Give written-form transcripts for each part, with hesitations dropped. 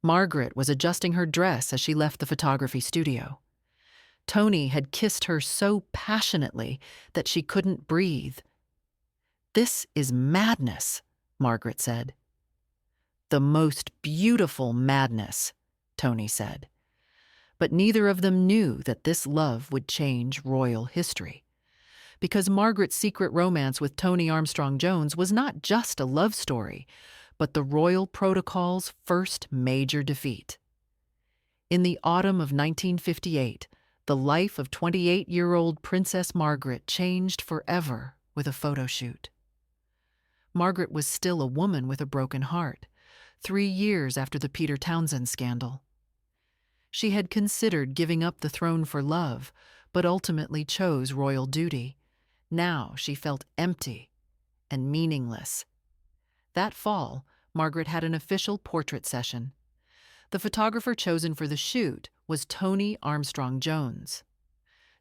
Margaret was adjusting her dress as she left the photography studio. Tony had kissed her so passionately that she couldn't breathe. "This is madness," Margaret said. "The most beautiful madness," Tony said. But neither of them knew that this love would change royal history. Because Margaret's secret romance with Tony Armstrong-Jones was not just a love story, but the royal protocol's first major defeat. In the autumn of 1958, the life of 28-year-old Princess Margaret changed forever with a photo shoot. Margaret was still a woman with a broken heart, 3 years after the Peter Townsend scandal. She had considered giving up the throne for love, but ultimately chose royal duty. Now she felt empty and meaningless. That fall, Margaret had an official portrait session. The photographer chosen for the shoot was Tony Armstrong-Jones.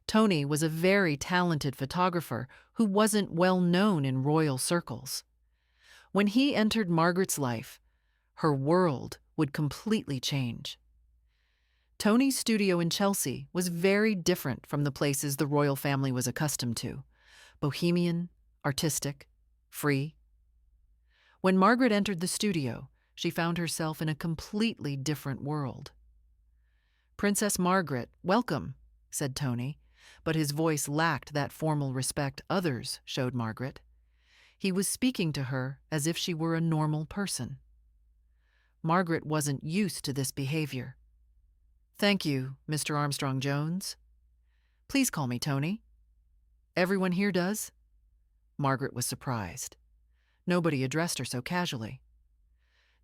Tony was a very talented photographer who wasn't well known in royal circles. When he entered Margaret's life, her world would completely change. Tony's studio in Chelsea was very different from the places the royal family was accustomed to. Bohemian, artistic, free. When Margaret entered the studio, she found herself in a completely different world. "Princess Margaret, welcome," said Tony, but his voice lacked that formal respect others showed Margaret. He was speaking to her as if she were a normal person. Margaret wasn't used to this behavior. "Thank you, Mr. Armstrong-Jones. Please call me Tony." "Everyone here does?" Margaret was surprised. Nobody addressed her so casually.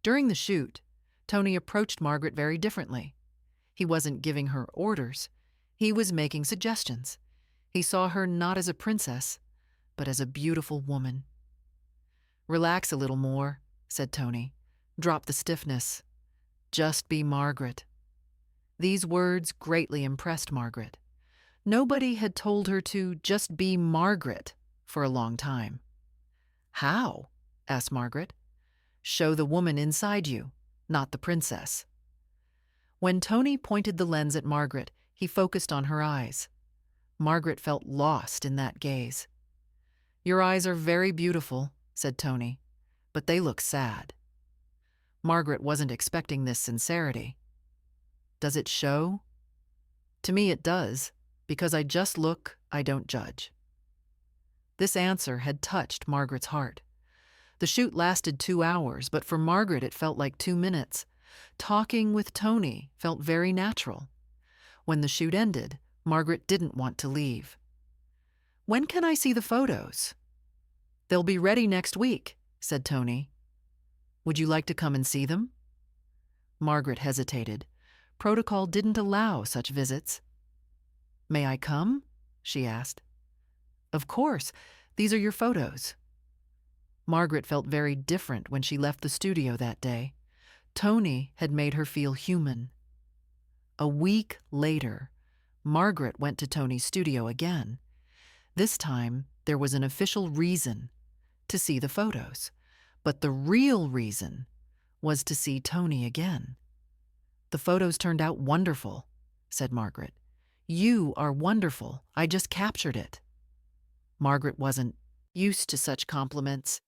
During the shoot, Tony approached Margaret very differently. He wasn't giving her orders. He was making suggestions. He saw her not as a princess, but as a beautiful woman. "Relax a little more," said Tony. "Drop the stiffness. Just be Margaret." These words greatly impressed Margaret. Nobody had told her to just be Margaret for a long time. "How?" asked Margaret. "Show the woman inside you, not the princess." When Tony pointed the lens at Margaret, he focused on her eyes. Margaret felt lost in that gaze. "Your eyes are very beautiful," said Tony, "but they look sad." Margaret wasn't expecting this sincerity. "Does it show?" "To me it does, because I just look, I don't judge." This answer had touched Margaret's heart. The shoot lasted 2 hours, but for Margaret it felt like 2 minutes. Talking with Tony felt very natural. When the shoot ended, Margaret didn't want to leave. "When can I see the photos?" "They'll be ready next week," said Tony. "Would you like to come and see them?" Margaret hesitated. Protocol didn't allow such visits. "May I come?" she asked. "Of course. These are your photos." Margaret felt very different when she left the studio that day. Tony had made her feel human. A week later, Margaret went to Tony's studio again. This time, there was an official reason to see the photos. But the real reason was to see Tony again. "The photos turned out wonderful," said Margaret. "You are wonderful. I just captured it." Margaret wasn't used to such compliments.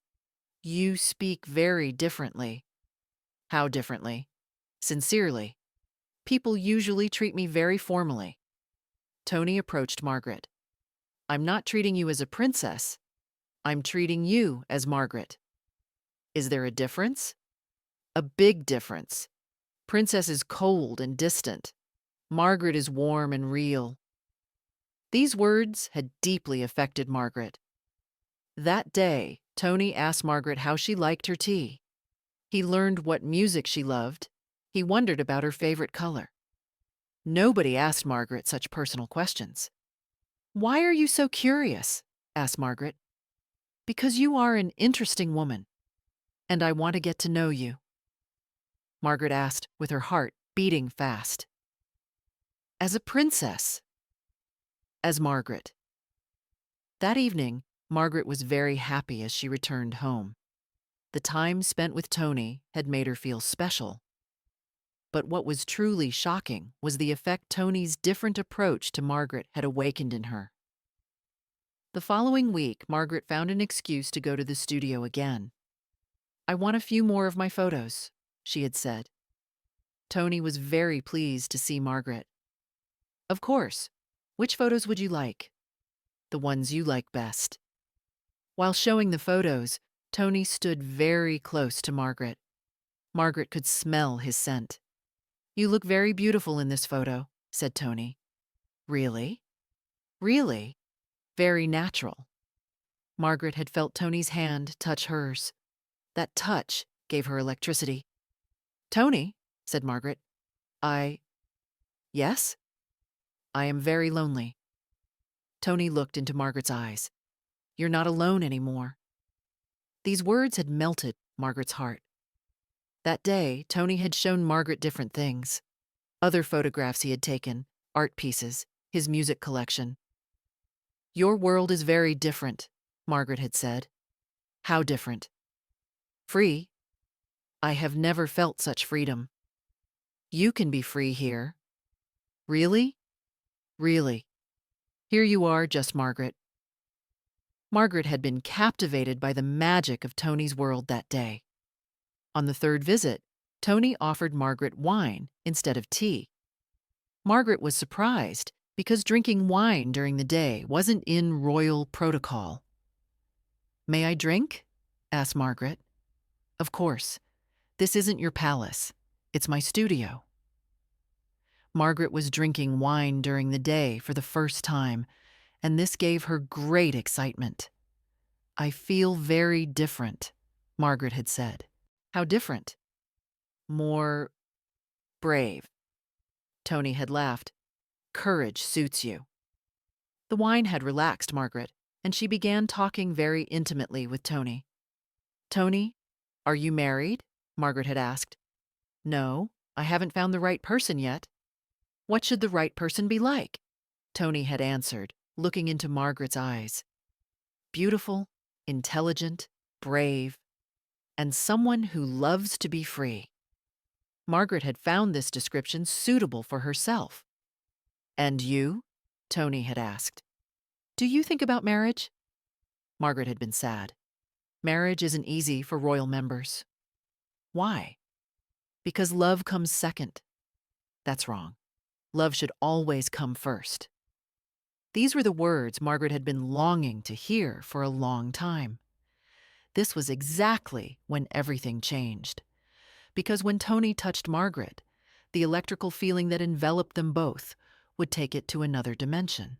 "You speak very differently." "How differently?" "Sincerely. People usually treat me very formally." Tony approached Margaret. "I'm not treating you as a princess. I'm treating you as Margaret." "Is there a difference?" "A big difference. Princess is cold and distant. Margaret is warm and real." These words had deeply affected Margaret. That day, Tony asked Margaret how she liked her tea. He learned what music she loved. He wondered about her favorite color. Nobody asked Margaret such personal questions. "Why are you so curious?" asked Margaret. "Because you are an interesting woman, and I want to get to know you." Margaret asked with her heart beating fast. "As a princess." "As Margaret." That evening, Margaret was very happy as she returned home. The time spent with Tony had made her feel special. But what was truly shocking was the effect Tony's different approach to Margaret had awakened in her. The following week, Margaret found an excuse to go to the studio again. "I want a few more of my photos," she had said. Tony was very pleased to see Margaret. "Of course. Which photos would you like?" "The ones you like best." While showing the photos, Tony stood very close to Margaret. Margaret could smell his scent. "You look very beautiful in this photo," said Tony. "Really?" "Really. Very natural." Margaret had felt Tony's hand touch hers. That touch gave her electricity. "Tony," said Margaret. Yes? "I am very lonely." Tony looked into Margaret's eyes. "You're not alone anymore." These words had melted Margaret's heart. That day, Tony had shown Margaret different things. Other photographs he had taken, art pieces, his music collection. "Your world is very different," Margaret had said. "How different?" "Free. I have never felt such freedom." "You can be free here." "Really?" "Really. Here you are, just Margaret." Margaret had been captivated by the magic of Tony's world that day. On the third visit, Tony offered Margaret wine instead of tea. Margaret was surprised because drinking wine during the day wasn't in royal protocol. "May I drink?" asked Margaret. "Of course. This isn't your palace. It's my studio." Margaret was drinking wine during the day for the first time, and this gave her great excitement. "I feel very different," Margaret had said. "How different?" "More brave." Tony had laughed. "Courage suits you." The wine had relaxed Margaret, and she began talking very intimately with Tony. "Tony, are you married?" Margaret had asked. "No, I haven't found the right person yet." "What should the right person be like?" Tony had answered, looking into Margaret's eyes. "Beautiful, intelligent, brave, and someone who loves to be free." Margaret had found this description suitable for herself. "And you?" Tony had asked. "Do you think about marriage?" Margaret had been sad. "Marriage isn't easy for royal members." "Why?" "Because love comes second." "That's wrong. Love should always come first." These were the words Margaret had been longing to hear for a long time. This was exactly when everything changed. Because when Tony touched Margaret, the electrical feeling that enveloped them both would take it to another dimension.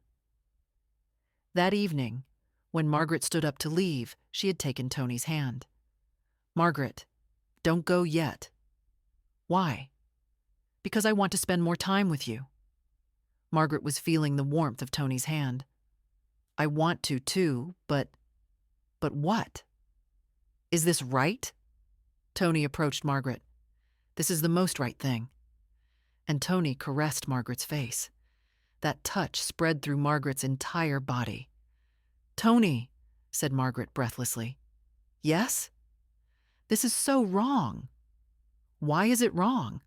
That evening, when Margaret stood up to leave, she had taken Tony's hand. "Margaret, don't go yet." "Why?" "Because I want to spend more time with you." Margaret was feeling the warmth of Tony's hand. "I want to, too, but what? Is this right?" Tony approached Margaret. "This is the most right thing." And Tony caressed Margaret's face. That touch spread through Margaret's entire body. "Tony," said Margaret breathlessly. "Yes?" "This is so wrong." "Why is it wrong?"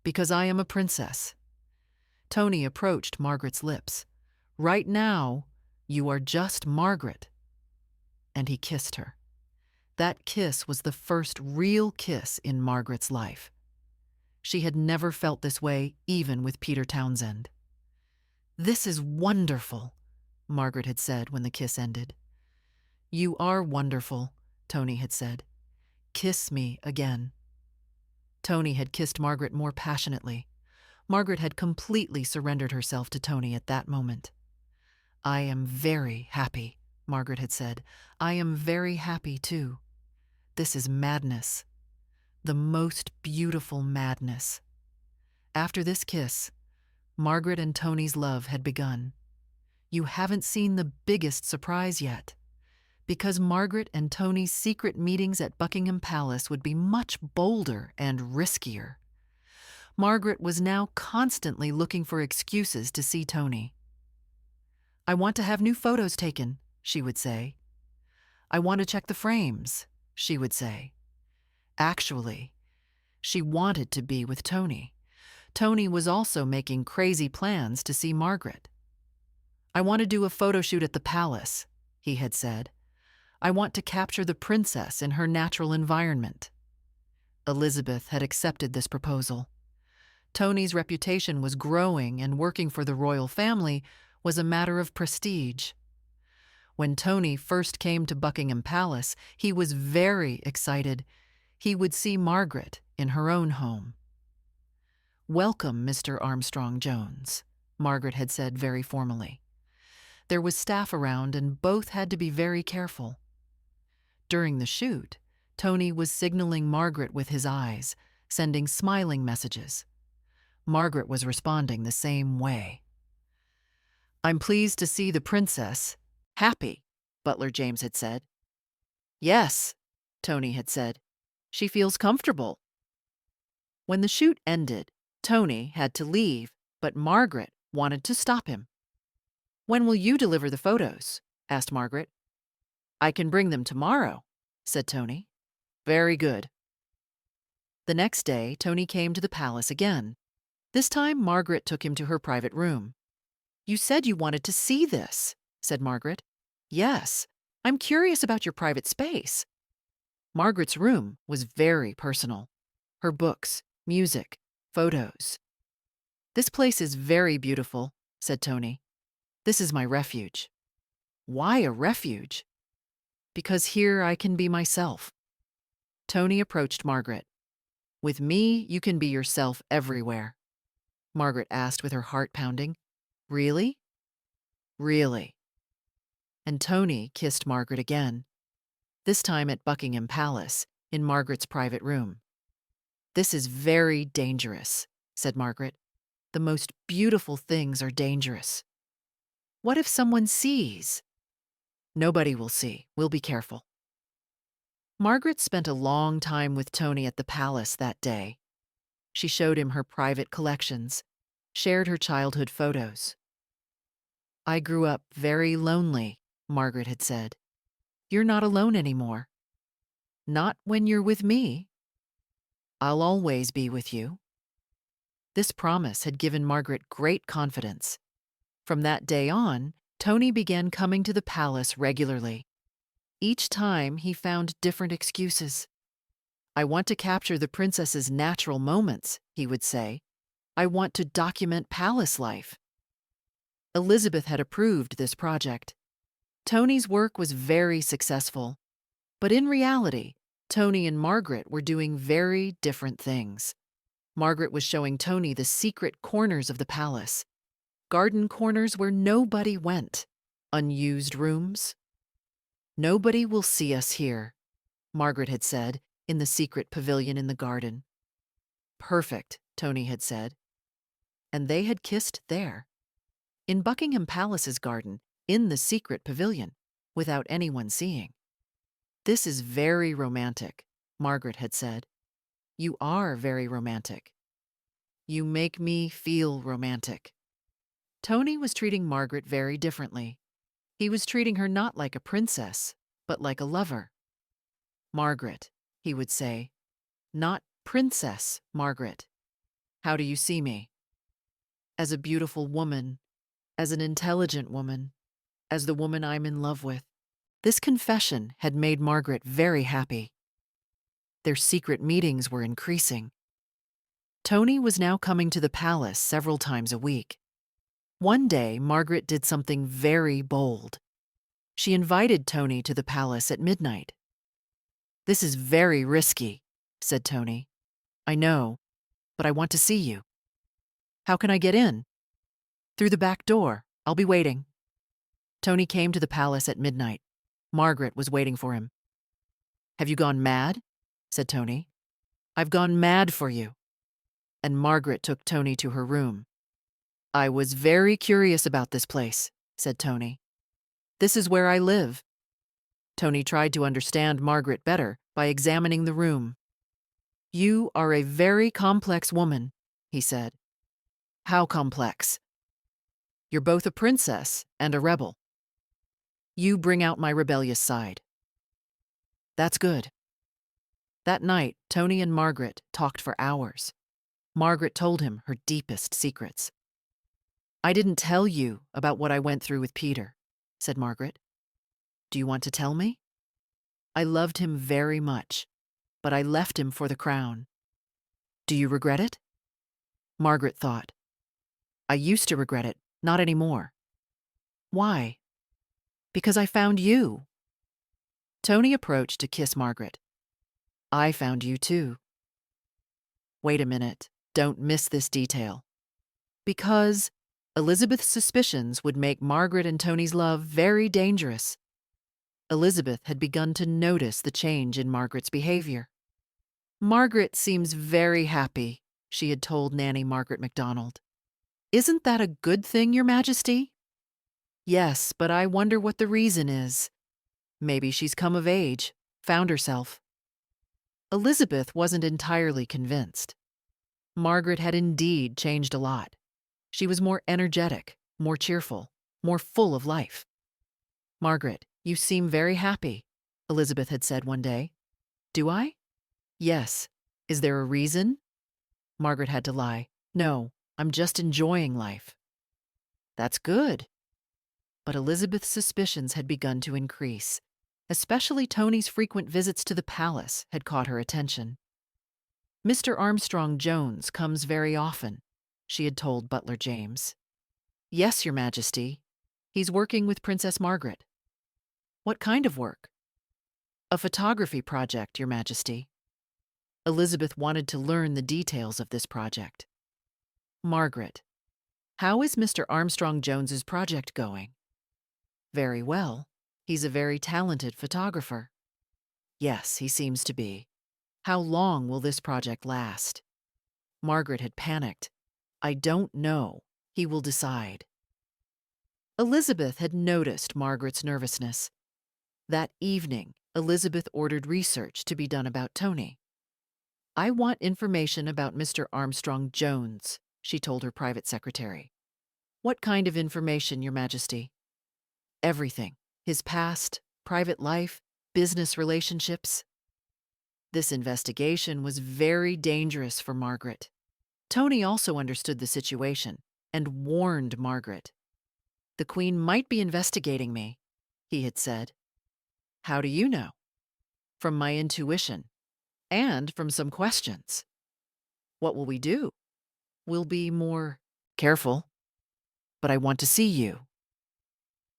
"Because I am a princess." Tony approached Margaret's lips. "Right now, you are just Margaret." And he kissed her. That kiss was the first real kiss in Margaret's life. She had never felt this way, even with Peter Townsend. "This is wonderful," Margaret had said when the kiss ended. "You are wonderful," Tony had said. "Kiss me again." Tony had kissed Margaret more passionately. Margaret had completely surrendered herself to Tony at that moment. "I am very happy," Margaret had said. "I am very happy, too. This is madness. The most beautiful madness." After this kiss, Margaret and Tony's love had begun. You haven't seen the biggest surprise yet. Because Margaret and Tony's secret meetings at Buckingham Palace would be much bolder and riskier. Margaret was now constantly looking for excuses to see Tony. "I want to have new photos taken," she would say. "I want to check the frames," she would say. Actually, She wanted to be with Tony. Tony was also making crazy plans to see Margaret. "I want to do a photo shoot at the palace," he had said. "I want to capture the princess in her natural environment." Elizabeth had accepted this proposal. Tony's reputation was growing, and working for the royal family was a matter of prestige. When Tony first came to Buckingham Palace, he was very excited. He would see Margaret in her own home. "Welcome, Mr. Armstrong-Jones," Margaret had said very formally. There was staff around, and both had to be very careful. During the shoot, Tony was signaling Margaret with his eyes, sending smiling messages. Margaret was responding the same way. "I'm pleased to see the princess happy," Butler James had said. "Yes," Tony had said. "She feels comfortable." When the shoot ended, Tony had to leave, but Margaret wanted to stop him. "When will you deliver the photos?" asked Margaret. "I can bring them tomorrow," said Tony. "Very good." The next day, Tony came to the palace again. This time, Margaret took him to her private room. "You said you wanted to see this," said Margaret. "Yes, I'm curious about your private space." Margaret's room was very personal. Her books, music, photos. "This place is very beautiful," said Tony. "This is my refuge." "Why a refuge?" "Because here I can be myself." Tony approached Margaret. "With me, you can be yourself everywhere." Margaret asked with her heart pounding. "Really?" "Really." And Tony kissed Margaret again, this time at Buckingham Palace, in Margaret's private room. "This is very dangerous," said Margaret. "The most beautiful things are dangerous." "What if someone sees?" "Nobody will see. We'll be careful." Margaret spent a long time with Tony at the palace that day. She showed him her private collections, shared her childhood photos. "I grew up very lonely," Margaret had said. "You're not alone anymore." "Not when you're with me." "I'll always be with you." This promise had given Margaret great confidence. From that day on, Tony began coming to the palace regularly. Each time, he found different excuses. "I want to capture the princess's natural moments," he would say. "I want to document palace life." Elizabeth had approved this project. Tony's work was very successful. But in reality, Tony and Margaret were doing very different things. Margaret was showing Tony the secret corners of the palace. Garden corners where nobody went. Unused rooms. "Nobody will see us here," Margaret had said, in the secret pavilion in the garden. "Perfect," Tony had said. And they had kissed there. In Buckingham Palace's garden, in the secret pavilion, without anyone seeing. "This is very romantic," Margaret had said. "You are very romantic. You make me feel romantic." Tony was treating Margaret very differently. He was treating her not like a princess, but like a lover. "Margaret," he would say, "not Princess Margaret. How do you see me?" "As a beautiful woman, as an intelligent woman, as the woman I'm in love with." This confession had made Margaret very happy. Their secret meetings were increasing. Tony was now coming to the palace several times a week. One day, Margaret did something very bold. She invited Tony to the palace at midnight. "This is very risky," said Tony. "I know, but I want to see you." "How can I get in?" "Through the back door. I'll be waiting." Tony came to the palace at midnight. Margaret was waiting for him. "Have you gone mad?" said Tony. "I've gone mad for you." And Margaret took Tony to her room. "I was very curious about this place," said Tony. "This is where I live." Tony tried to understand Margaret better by examining the room. "You are a very complex woman," he said. "How complex?" "You're both a princess and a rebel. You bring out my rebellious side." "That's good." That night, Tony and Margaret talked for hours. Margaret told him her deepest secrets. "I didn't tell you about what I went through with Peter," said Margaret. "Do you want to tell me? I loved him very much, but I left him for the crown. Do you regret it?" Margaret thought. "I used to regret it, not anymore." "Why?" "Because I found you." Tony approached to kiss Margaret. "I found you too." Wait a minute, don't miss this detail. Because Elizabeth's suspicions would make Margaret and Tony's love very dangerous. Elizabeth had begun to notice the change in Margaret's behavior. "Margaret seems very happy," she had told Nanny Margaret MacDonald. "Isn't that a good thing, Your Majesty?" "Yes, but I wonder what the reason is. Maybe she's come of age, found herself." Elizabeth wasn't entirely convinced. Margaret had indeed changed a lot. She was more energetic, more cheerful, more full of life. "Margaret, you seem very happy," Elizabeth had said one day. "Do I?" "Yes. Is there a reason?" Margaret had to lie. "No, I'm just enjoying life." "That's good." But Elizabeth's suspicions had begun to increase. Especially Tony's frequent visits to the palace had caught her attention. "Mr. Armstrong-Jones comes very often," she had told Butler James. "Yes, Your Majesty. He's working with Princess Margaret." "What kind of work?" "A photography project, Your Majesty." Elizabeth wanted to learn the details of this project. "Margaret, how is Mr. Armstrong-Jones's project going?" "Very well. He's a very talented photographer." "Yes, he seems to be. How long will this project last?" Margaret had panicked. "I don't know. He will decide." Elizabeth had noticed Margaret's nervousness. That evening, Elizabeth ordered research to be done about Tony. "I want information about Mr. Armstrong-Jones," she told her private secretary. "What kind of information, Your Majesty?" "Everything. His past, private life, business relationships." This investigation was very dangerous for Margaret. Tony also understood the situation and warned Margaret. "The Queen might be investigating me," he had said. "How do you know?" "From my intuition, and from some questions." "What will we do?" "We'll be more careful." "But I want to see you."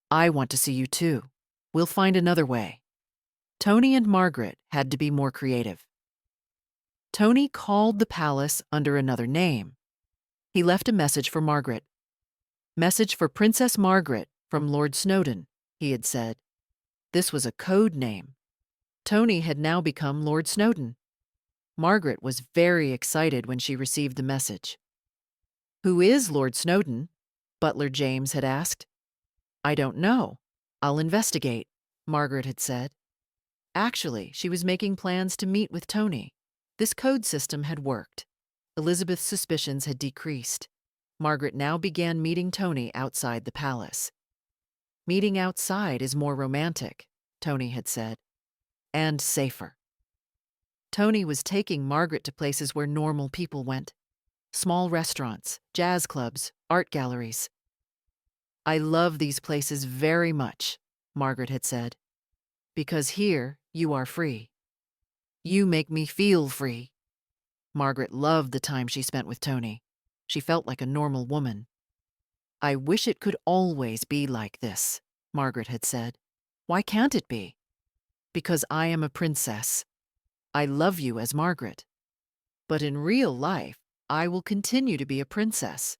"I want to see you too. We'll find another way." Tony and Margaret had to be more creative. Tony called the palace under another name. He left a message for Margaret. "Message for Princess Margaret from Lord Snowdon," he had said. This was a code name. Tony had now become Lord Snowdon. Margaret was very excited when she received the message. "Who is Lord Snowdon?" Butler James had asked. "I don't know. I'll investigate," Margaret had said. Actually, she was making plans to meet with Tony. This code system had worked. Elizabeth's suspicions had decreased. Margaret now began meeting Tony outside the palace. "Meeting outside is more romantic," Tony had said, "and safer." Tony was taking Margaret to places where normal people went. Small restaurants, jazz clubs, art galleries. "I love these places very much," Margaret had said, "because here you are free. You make me feel free." Margaret loved the time she spent with Tony. She felt like a normal woman. "I wish it could always be like this," Margaret had said. "Why can't it be?" "Because I am a princess. I love you as Margaret. But in real life, I will continue to be a princess."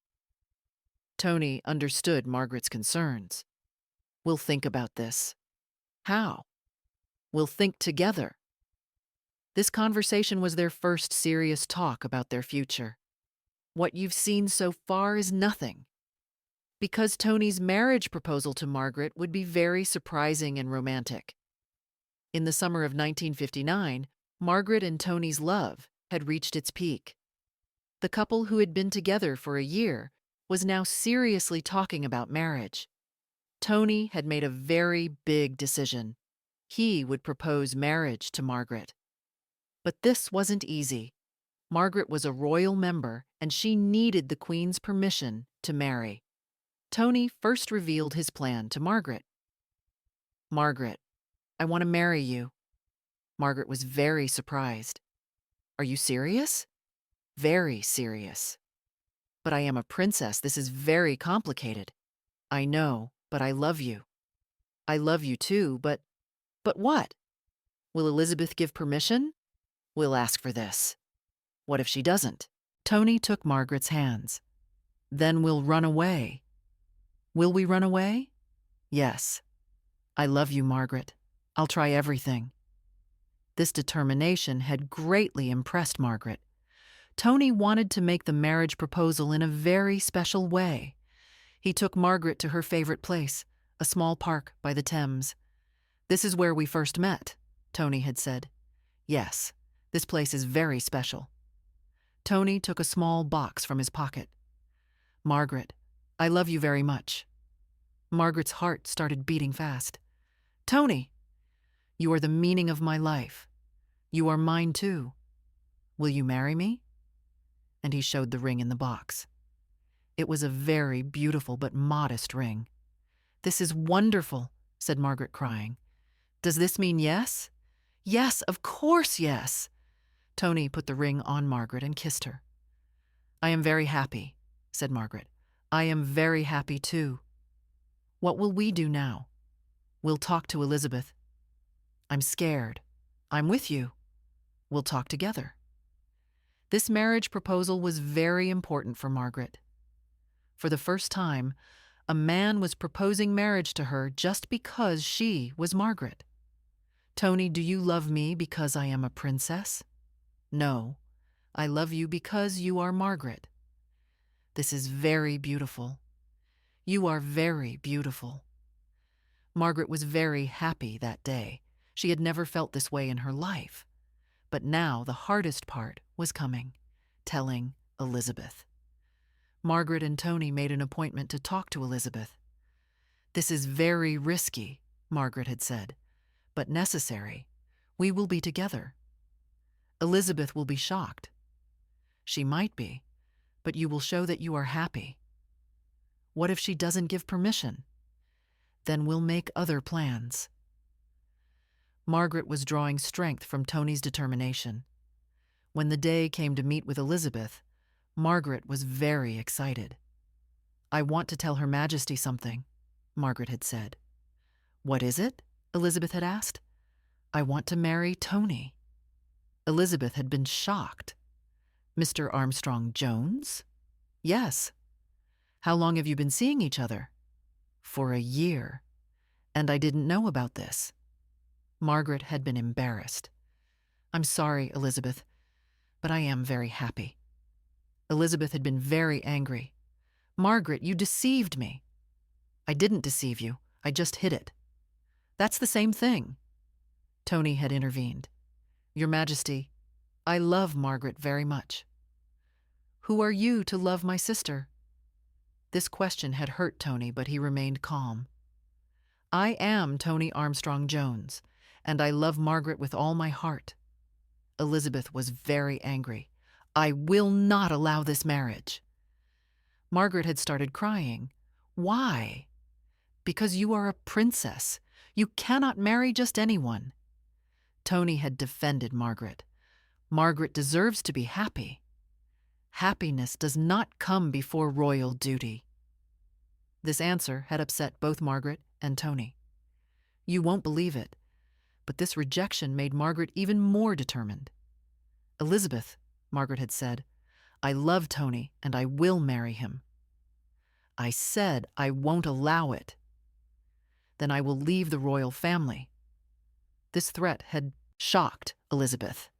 Tony understood Margaret's concerns. "We'll think about this." "How?" "We'll think together." This conversation was their first serious talk about their future. "What you've seen so far is nothing." Because Tony's marriage proposal to Margaret would be very surprising and romantic. In the summer of 1959, Margaret and Tony's love had reached its peak. The couple who had been together for a year was now seriously talking about marriage. Tony had made a very big decision. He would propose marriage to Margaret. But this wasn't easy. Margaret was a royal member, and she needed the Queen's permission to marry. Tony first revealed his plan to Margaret. "Margaret, I want to marry you." Margaret was very surprised. "Are you serious?" "Very serious." "But I am a princess. This is very complicated." "I know, but I love you." "I love you too, but..." "But what?" "Will Elizabeth give permission?" "We'll ask for this." "What if she doesn't?" Tony took Margaret's hands. "Then we'll run away." "Will we run away?" "Yes." "I love you, Margaret. I'll try everything." This determination had greatly impressed Margaret. Tony wanted to make the marriage proposal in a very special way. He took Margaret to her favorite place, a small park by the Thames. "This is where we first met," Tony had said. "Yes, this place is very special." Tony took a small box from his pocket. "Margaret, I love you very much." Margaret's heart started beating fast. "Tony, you are the meaning of my life. You are mine too. Will you marry me?" And he showed the ring in the box. It was a very beautiful but modest ring. "This is wonderful," said Margaret, crying. "Does this mean yes?" "Yes, of course yes." Tony put the ring on Margaret and kissed her. "I am very happy," said Margaret. "I am very happy too. What will we do now?" "We'll talk to Elizabeth." "I'm scared." "I'm with you." "We'll talk together." This marriage proposal was very important for Margaret. For the first time, a man was proposing marriage to her just because she was Margaret. "Tony, do you love me because I am a princess?" "No, I love you because you are Margaret." "This is very beautiful." "You are very beautiful." Margaret was very happy that day. She had never felt this way in her life. But now the hardest part was coming, telling Elizabeth. Margaret and Tony made an appointment to talk to Elizabeth. "This is very risky," Margaret had said, "but necessary. We will be together. Elizabeth will be shocked." "She might be, but you will show that you are happy." "What if she doesn't give permission?" "Then we'll make other plans." Margaret was drawing strength from Tony's determination. When the day came to meet with Elizabeth, Margaret was very excited. "I want to tell Her Majesty something," Margaret had said. "What is it?" Elizabeth had asked. "I want to marry Tony." Elizabeth had been shocked. "Mr. Armstrong-Jones?" "Yes." "How long have you been seeing each other?" "For a year. And I didn't know about this." Margaret had been embarrassed. "I'm sorry, Elizabeth, but I am very happy." Elizabeth had been very angry. "Margaret, you deceived me." "I didn't deceive you. I just hid it." "That's the same thing." Tony had intervened. "Your Majesty, I love Margaret very much." "Who are you to love my sister?" This question had hurt Tony, but he remained calm. "I am Tony Armstrong-Jones, and I love Margaret with all my heart." Elizabeth was very angry. "I will not allow this marriage." Margaret had started crying. "Why?" "Because you are a princess. You cannot marry just anyone." Tony had defended Margaret. "Margaret deserves to be happy. Happiness does not come before royal duty." This answer had upset both Margaret and Tony. You won't believe it, but this rejection made Margaret even more determined. "Elizabeth," Margaret had said, "I love Tony and I will marry him." "I said I won't allow it." "Then I will leave the royal family." This threat had shocked Elizabeth.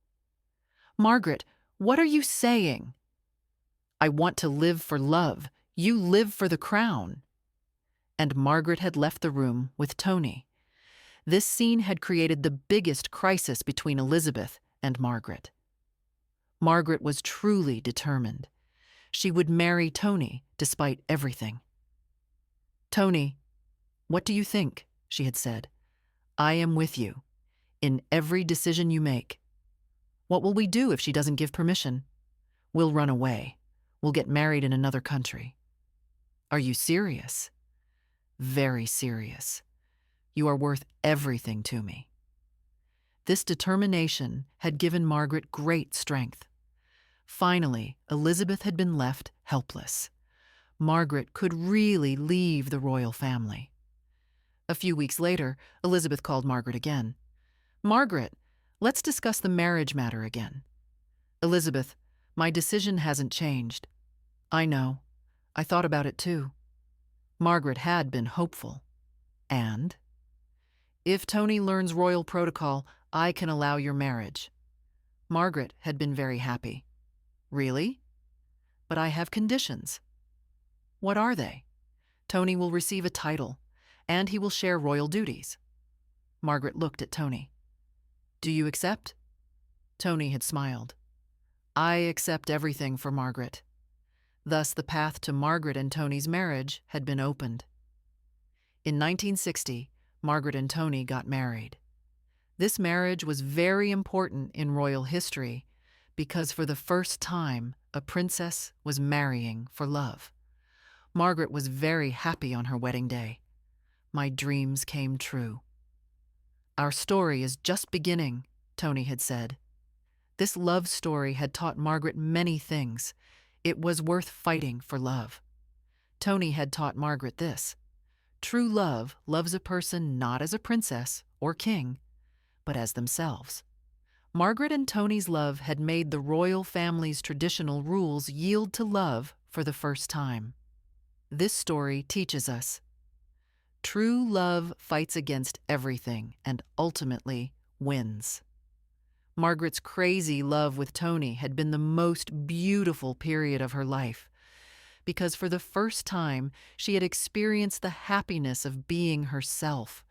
"Margaret, what are you saying?" "I want to live for love. You live for the crown." And Margaret had left the room with Tony. This scene had created the biggest crisis between Elizabeth and Margaret. Margaret was truly determined. She would marry Tony despite everything. "Tony, what do you think?" she had said. "I am with you in every decision you make." What will we do if she doesn't give permission? We'll run away. We'll get married in another country. Are you serious? Very serious. You are worth everything to me. This determination had given Margaret great strength. Finally, Elizabeth had been left helpless. Margaret could really leave the royal family. A few weeks later, Elizabeth called Margaret again. "Margaret, let's discuss the marriage matter again." "Elizabeth, my decision hasn't changed." "I know. I thought about it too." Margaret had been hopeful. "And?" "If Tony learns royal protocol, I can allow your marriage." Margaret had been very happy. "Really? But I have conditions." "What are they?" "Tony will receive a title, and he will share royal duties." Margaret looked at Tony. "Do you accept?" Tony had smiled. "I accept everything for Margaret." Thus the path to Margaret and Tony's marriage had been opened. In 1960, Margaret and Tony got married. This marriage was very important in royal history because for the first time, a princess was marrying for love. Margaret was very happy on her wedding day. "My dreams came true." "Our story is just beginning," Tony had said. This love story had taught Margaret many things. It was worth fighting for love. Tony had taught Margaret this: true love loves a person not as a princess or king, but as themselves. Margaret and Tony's love had made the royal family's traditional rules yield to love for the first time. This story teaches us true love fights against everything and ultimately wins. Margaret's crazy love with Tony had been the most beautiful period of her life because for the first time she had experienced the happiness of being herself.